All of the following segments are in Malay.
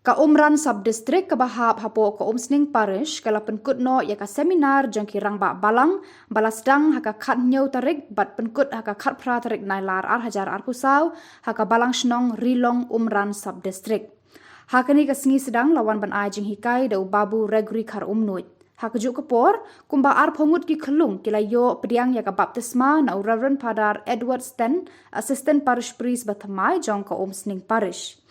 Ka umran sub-district ka bahap hapo ka umsning parish kala penkut no ya ka seminar jong kirang ba balang balasdang haka khat nyau tarik bat penkut haka khat pra tarik nailar ar hajar ar pusau haka balang shnong rilong umran sub-district. Hakani ka sengi sedang lawan ban ai jing hikai da babu regri khar umnuit. Haka juk kapor kumba ar phongut ki khelung kila yo pediang ya ka baptisma na Reverend Padar Edward Sten assistant parish priest bathamai jong ka umsning parish.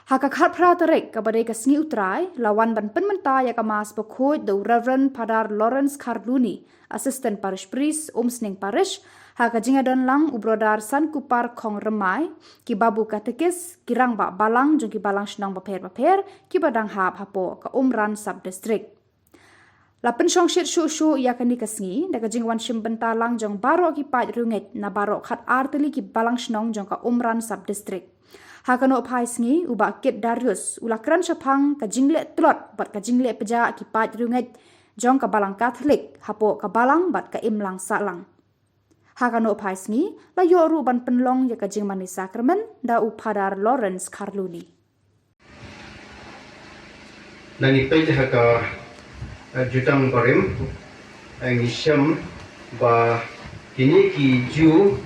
Haka khat pra tarik ka badai ka sengi utrai lawan ban penmenta ya ka mas pekhuj the Reverend Padar Lawrence Carluni assistant parish priest umsning parish haka jingadon lang ubrodar san kupar khong remai ki babu katekis kirang ba balang jong ki balang shnang baper ki badang hap hapo ka umran sub district. Lapen shong shit shu ya kani kasngi da ka jingwan shim benta lang jong baro ki paj runget na baro khat arteli ki balang shnong jong ka umran sub district. Hakano pai sngi uba kit Darius ulakran syapang ka jingle tlot bat ka jingle peja ki paj runget jong ka balang Katolik hapo ka balang bat ka imlang salang. Hakano pai sngi la yo ru ban penlong ya ka jingmani sakramen da upadar Lawrence Carluni. Nani pej haka jutang parim ngisham ba kini ki ju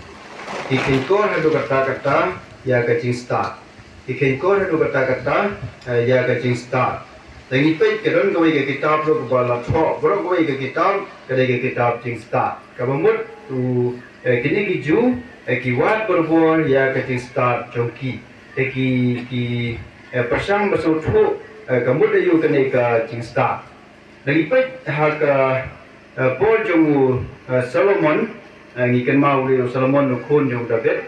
ikengkor hadu kata ya kacing start. Ikengkor hadu kata ya kacing start. Nani pej keron kawai ke kitab ro bala tho bro kawai ke kitab kadai ke kitab cing start. Kabamut tu kini ki ju ki wat berbor ya kacing start jongki. Ki persang besau thu kamut ayu kene ka cing start. Nalipit haka Paul jong Solomon ngikan mau leo Solomon nukun jong David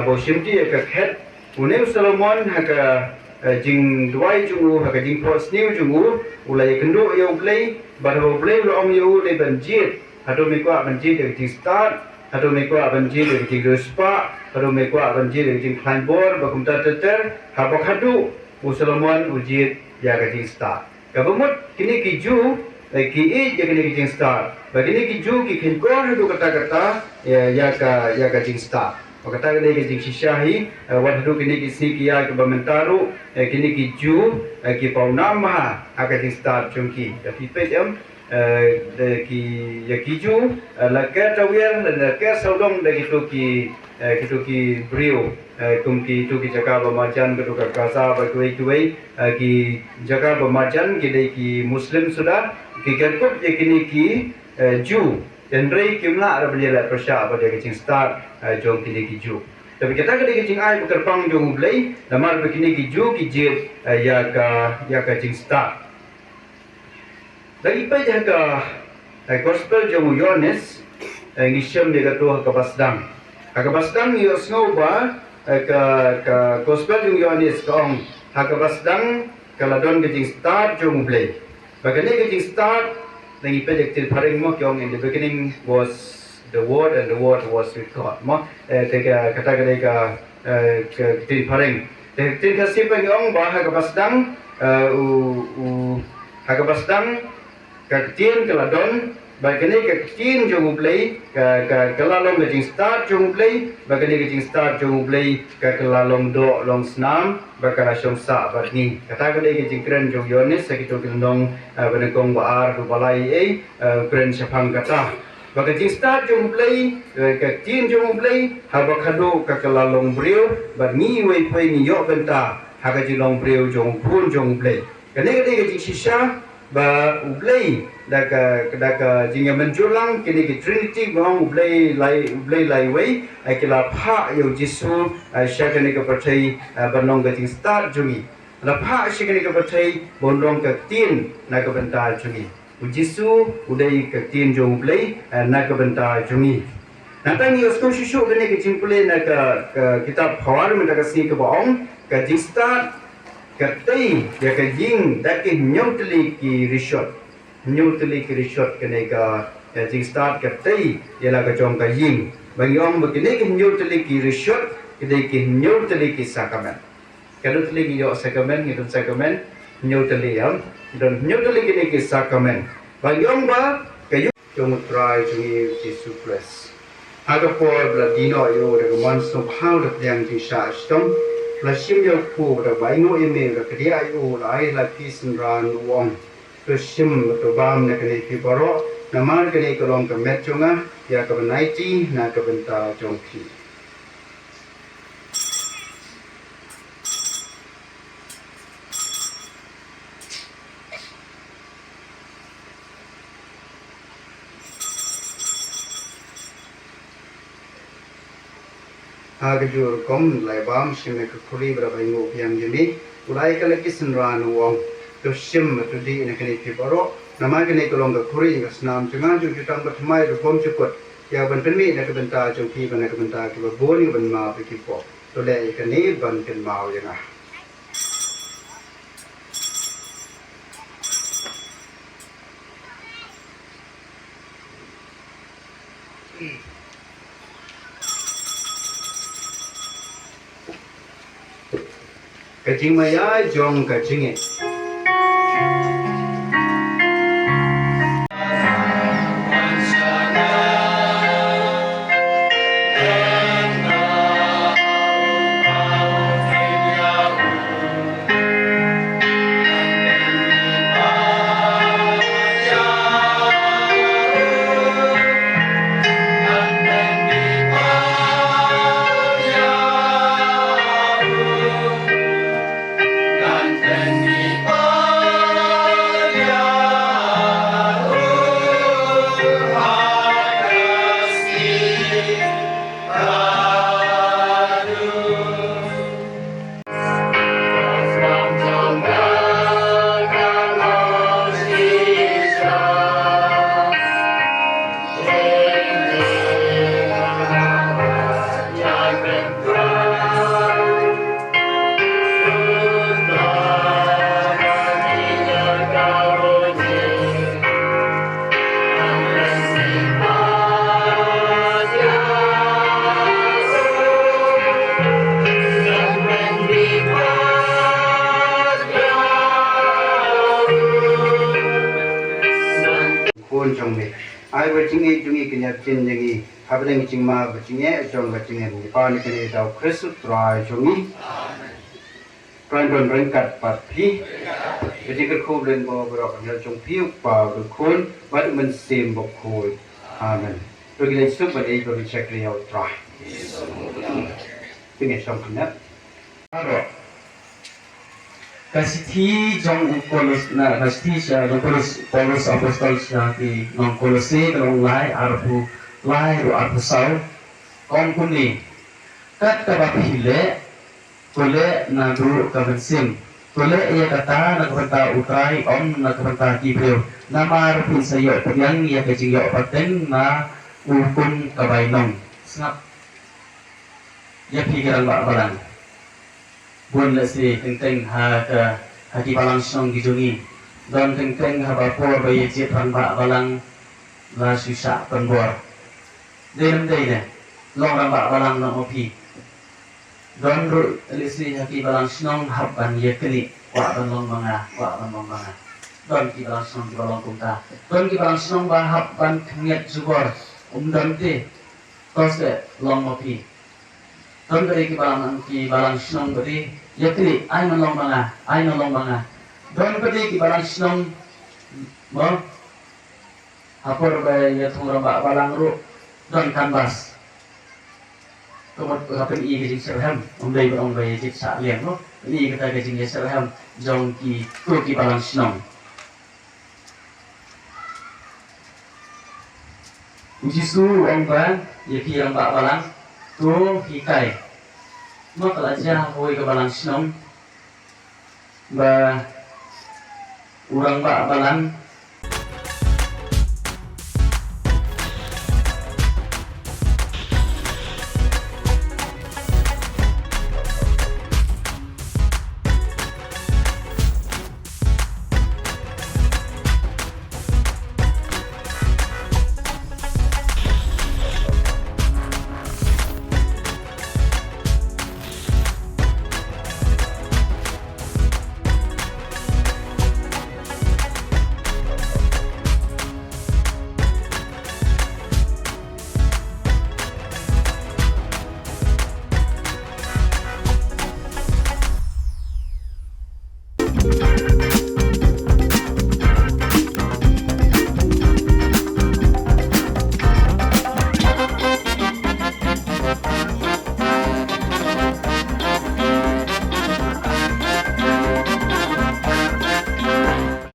bo simti ka khet uneu Solomon haka jing duai jong haka jing pros new jong ulai kendo yo play baro play lo om yo le banjit hado me kwa banjit de jing start hado me kwa banjit de jing ruspa hado me kwa banjit de jing climb board ba kumta teter habo khadu Solomon ujit ya ka jing start. Kabumut kini kiju ki e ya kini kijing start. Bagini kiju ki khinkor hadu kata ya ka jing start. Kata kini kijing shishahi wat hadu kini kisni kiya ke bamentaru kini kiju ki paunama aka jing start chungki. Tapi pedem ki ya kiju la ka tawel la ka saudong da gitu ki brio kumki tu ki jaga bamajan ke tu ka kasa ba tuai ki jaga bamajan ki dei ki muslim sudah ki kerkop je kini ki ju dan rei kimla ara bela persya ba de ki start jong kini ki ju tapi kita ke ki ai bukerpang jong blai lamar begini ki ju ki je ya ka jing start lagi pa jaga gospel jong Yohanes ngisham de ka tu ka basdang yo sngoba ka gospel jong Yohanes kong hakabasdang kaladon gejing start jong blay. Bagani gejing start nangi pejek til paring mo kyong in the beginning was the word and the word was with God. Mo teka kata gede ka til paring. Til kasih pengong bah hakabasdang hakabasdang kaktin kaladon bagani kaktin jong blay ka kalalong gejing start jong blay bagani gejing start jong blay ka kalalong do long snam bakala syong sa batni kata gede gejing kren jong Yohanes sakito kilong banakong baar do balai kren syapang kata bagajing start jong blay kaktin jong blay habakado ka kalalong brio batni wei poi ni yo benta hagajilong brio jong pun jong blay gede gejing shisha ba ublay daka jinga menjulang kini ki trinity bang ublay lai way akila pha yo jisu shakani ka pathai banong ka ting start jungi la pha shakani ka pathai bonrong ka tin na ka benta jungi jisu udai ka tin jong ublay na ka benta jungi natang yo sko shishu kini ki jimpule na ka kitab khawar men ka si ka baong ka jing start katai ya ka jing daki nyutli ki rishot kene ka jing start katai ya la ka jong ka jing bangyong begini ki nyutli ki rishot kede ki nyutli ki sakamen nyutli ki yo sakamen ngidun sakamen nyutli ya dan nyutli kene ki sakamen bangyong ba kayu jong try jungi Yesus Kristus ada por la dino yo de man so how de yang jing sha stom Lashim yo pu da bai ngo email da kadi ai o lai la pisin ran wong lashim to bam na kani pi baro namar kani kolong ka met chunga ya ka naiti na ka benta chong pi Agajur kom lai bam shime ka khuri bra bai ngo piang yemi ulai ka lakisin ran wong to shim to di na kani pi baro namar kani kolong ka khuri ka snam chunga ju ju tang ba thmai ru kom chukot ya ban pen mi na ka benta chong pi ban na ka benta ki ba boni ban ma pi ki po to le ka ni ban ken mau yanga Kacing maya jong kacing ai wa jingi kenya chin jingi habdeng chingma ba chinge jong ba chinge ni pa ni kene dau Kristu trai jongi pran don ren kat pat phi jadi ke khu len bo bro kan jong phi pa bu khun wat men sim bo khoi amen to gi sup ba dei ko check le out try pinge som kana aro kasih jong kolos na kasih siya jong kolos apostol siya di nong kolose nong lai arpu lai ro arpu sau kong kuni kat kabapile kole na guru kabensim kole ia kata na kabenta utrai om na kabenta kibreu nama arpu sayo penyang ia kecingyo paten na ukun kabainong snap ia pikiran bak barang buan lesi teng ha ke hati balang song gijungi don teng ha bapor bayi cip ran bak balang la susah penbor dem ne long ran bak balang no opi don ru lesi hati balang song haban ye keli wa ban long banga don ki balang song ki balang kumta don ki balang song ba haban knyet zubor don te tos long opi don ki balang song beri yakli ai nolong banga don pedi ki balang snong mo hapor ba ya thura ba balang ru don kanvas komot hapen i ki serham dai ba ya jik sa liang no ni kata ke jing serham jong ki balang snong uji su ba ya ki yang ba balang tu hikai mo kalaja hoi ke balang sinong ba urang ba balang